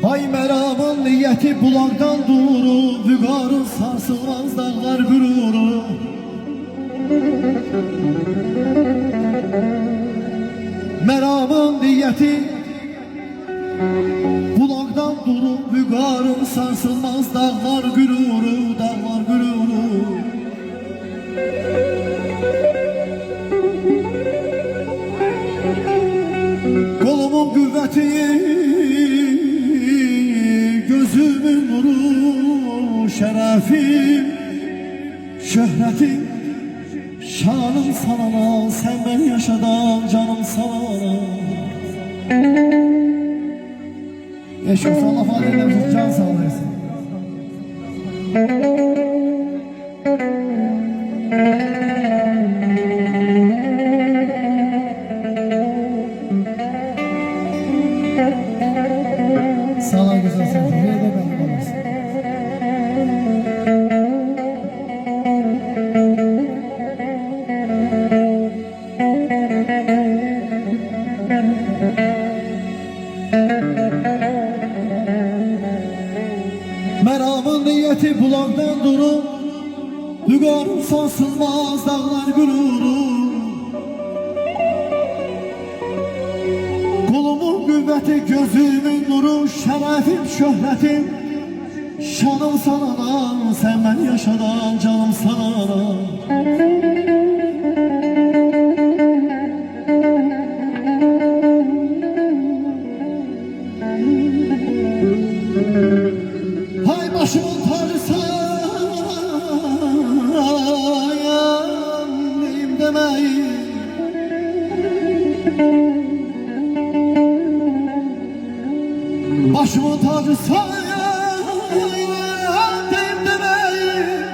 Ay meramın niyeti bulaktan duru, vügarın sarsılmaz dağlar güruru. Meramın niyeti bulaktan duru, vügarın sarsılmaz dağlar güruru, dağlar güruru. Kolumun kuvveti, gözümün nuru, şerefim, şöhretim, şanım sana, sen ben yaşadan canım sana. Eşim sana fayda edersin, can sağ olasın. Sağ ol güzel sen, buraya da ben olasın. Meramın niyeti bulaktan durur, vügarım sarsılmaz dağlar güruru. Kolumun kuvveti, gözümün nuru, şerefim, şöhretim, şanım sana, sen ben yaşadan canım sana. Hay başımın tacı sayayım demeyin. Başımın tacı sayayım demeyin.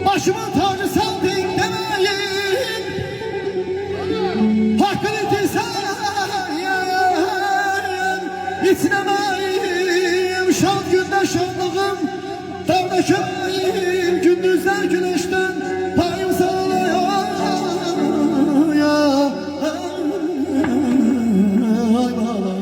Başımın tacı sayayım demeyin. Hakkını tesayyan İçinemeyim şan günde şanlığım, dağda köyüm, gündüzler güneşten payım sağlıyor ya. Ay bala.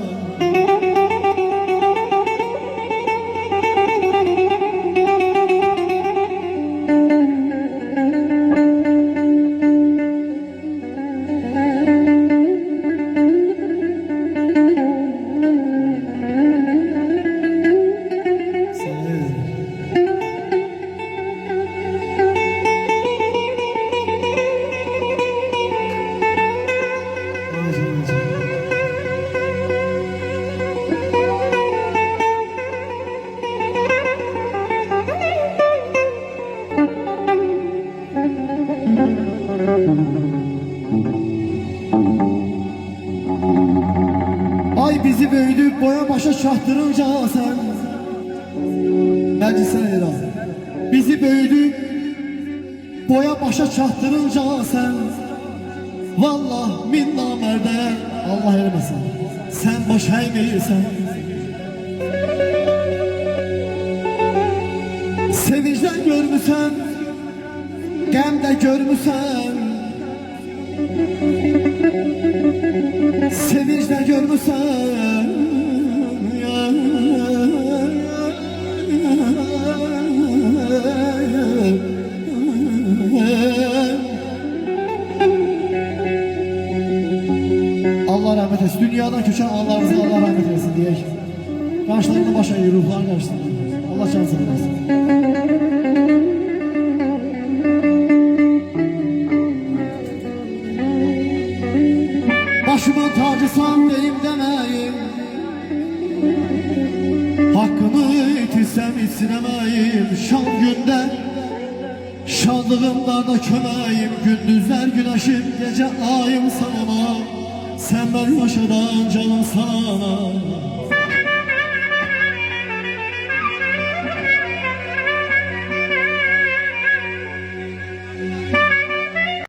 Ay bizi büyüdük boya başa çaktırınca sen meclisine İran. Bizi büyüdük boya başa çaktırınca sen, vallah minna merde Allah eylemesin, sen boş eymeyirsen. Sevinçten görmüsen, qəmdə görmüsən, sevinclə görmüsən ya. Allah rahmet etsin. Dünyadan köçen Allah'ımıza Allah rahmet etsin diyek. Karşılarında başa iyi ruhlar karşısında. Allah şansını versin. Başımın tacısan deyim demeyim, hakkını itirsem içinemeyim. Şan günde şadlığımlarda kömeyim, gündüzler güneşim, gece ayım sana, sen ben yaşadan canım sana.